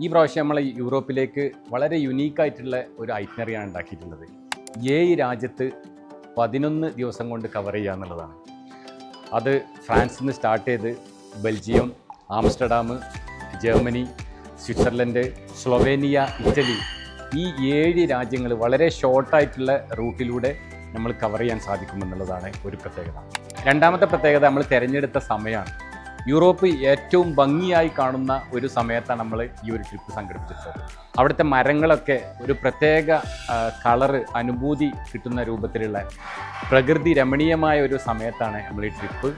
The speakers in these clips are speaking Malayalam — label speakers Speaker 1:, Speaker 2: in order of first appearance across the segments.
Speaker 1: ഈ പ്രാവശ്യം നമ്മൾ യൂറോപ്പിലേക്ക് വളരെ യുണീക്കായിട്ടുള്ള ഒരു ഐറ്റിനറിയാണ് ഉണ്ടാക്കിയിട്ടുള്ളത്. 7 രാജ്യത്ത് 11 ദിവസം കൊണ്ട് കവർ ചെയ്യുക എന്നുള്ളതാണ്. അത് ഫ്രാൻസിൽ നിന്ന് സ്റ്റാർട്ട് ചെയ്ത് Belgium, Amsterdam, Germany, Switzerland, Slovenia, Italy, ഈ 7 രാജ്യങ്ങൾ വളരെ ഷോർട്ടായിട്ടുള്ള റൂട്ടിലൂടെ നമ്മൾ കവർ ചെയ്യാൻ സാധിക്കുമെന്നുള്ളതാണ് ഒരു പ്രത്യേകത. രണ്ടാമത്തെ പ്രത്യേകത നമ്മൾ തിരഞ്ഞെടുത്ത സമയമാണ്. യൂറോപ്പ് ഏറ്റവും ഭംഗിയായി കാണുന്ന ഒരു സമയത്താണ് നമ്മൾ ഈ ഒരു ട്രിപ്പ് സംഘടിപ്പിച്ചിട്ടുള്ളത്. അവിടുത്തെ മരങ്ങളൊക്കെ ഒരു പ്രത്യേക കളറ് അനുഭൂതി കിട്ടുന്ന രൂപത്തിലുള്ള പ്രകൃതി രമണീയമായ ഒരു സമയത്താണ് നമ്മൾ ഈ ട്രിപ്പ്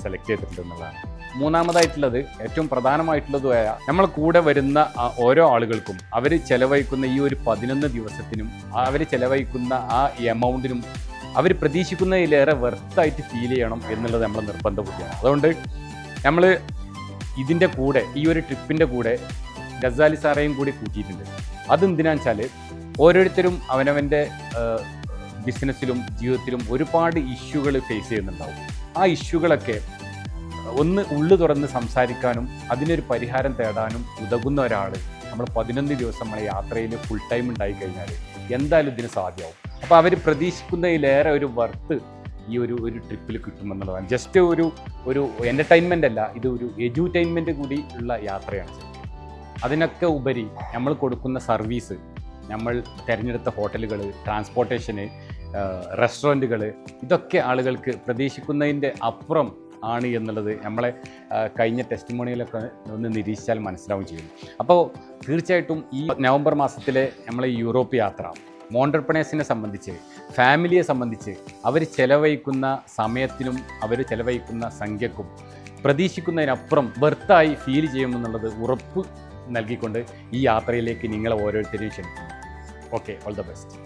Speaker 1: സെലക്ട് ചെയ്തിട്ടുണ്ടെന്നുള്ളതാണ്. മൂന്നാമതായിട്ടുള്ളത് ഏറ്റവും പ്രധാനമായിട്ടുള്ളതുമായ നമ്മൾ കൂടെ വരുന്ന ഓരോ ആളുകൾക്കും അവർ ചെലവഴിക്കുന്ന ഈ ഒരു 11 ദിവസത്തിനും അവർ ചെലവഴിക്കുന്ന ആ എമൗണ്ടിനും അവർ പ്രതീക്ഷിക്കുന്നതിലേറെ വെർത്തായിട്ട് ഫീൽ ചെയ്യണം എന്നുള്ളത് നമ്മൾ നിർബന്ധ ബുദ്ധിയാണ്. അതുകൊണ്ട് നമ്മൾ ഇതിൻ്റെ കൂടെ ഈ ഒരു ട്രിപ്പിൻ്റെ കൂടെ ഗസാലി സാറേയും കൂടി കൂട്ടിയിട്ടുണ്ട്. അതെന്തിനാന്ന് വെച്ചാൽ ഓരോരുത്തരും അവനവൻ്റെ ബിസിനസ്സിലും ജീവിതത്തിലും ഒരുപാട് ഇഷ്യൂകൾ ഫേസ് ചെയ്യുന്നുണ്ടാവും. ആ ഇഷ്യൂകളൊക്കെ ഒന്ന് ഉള്ളു തുറന്ന് സംസാരിക്കാനും അതിനൊരു പരിഹാരം തേടാനും ഉതകുന്ന ഒരാൾ നമ്മൾ 11 ദിവസം നമ്മളെ യാത്രയിൽ ഫുൾ ടൈം ഉണ്ടായി കഴിഞ്ഞാൽ എന്തായാലും ഇതിന് സാധ്യമാവും. അപ്പോൾ അവർ പ്രതീക്ഷിക്കുന്നതിലേറെ ഒരു വർത്ത് ഈ ഒരു ട്രിപ്പിൽ കിട്ടുമെന്നുള്ളതാണ്. ജസ്റ്റ് ഒരു എൻ്റർടൈൻമെൻ്റ് അല്ല, ഇത് ഒരു എഡ്യൂടൈൻമെൻറ്റ് കൂടി ഉള്ള യാത്രയാണ്. അതിനൊക്കെ ഉപരി നമ്മൾ കൊടുക്കുന്ന സർവീസ്, നമ്മൾ തിരഞ്ഞെടുത്ത ഹോട്ടലുകൾ, ട്രാൻസ്പോർട്ടേഷന്, റെസ്റ്റോറൻറ്റുകൾ, ഇതൊക്കെ ആളുകൾക്ക് പ്രതീക്ഷിക്കുന്നതിൻ്റെ അപ്പുറം ആണ് എന്നുള്ളത് നമ്മളെ കഴിഞ്ഞ ടെസ്റ്റിമോണിയിലൊക്കെ ഒന്ന് നിരീക്ഷിച്ചാൽ മനസ്സിലാവും ചെയ്യും. അപ്പോൾ തീർച്ചയായിട്ടും ഈ നവംബർ മാസത്തിലെ നമ്മളെ യൂറോപ്പ് യാത്ര മോണ്ടർപ്രണേഴ്സിനെ സംബന്ധിച്ച്, ഫാമിലിയെ സംബന്ധിച്ച് അവർ ചെലവഴിക്കുന്ന സമയത്തിനും അവർ ചെലവഴിക്കുന്ന സംഖ്യക്കും പ്രതീക്ഷിക്കുന്നതിനപ്പുറം വെർത്തായി ഫീൽ ചെയ്യുമെന്നുള്ളത് ഉറപ്പ് നൽകിക്കൊണ്ട് ഈ യാത്രയിലേക്ക് നിങ്ങളെ ഓരോരുത്തരെയും ക്ഷണിക്കുന്നു. Okay, all the best.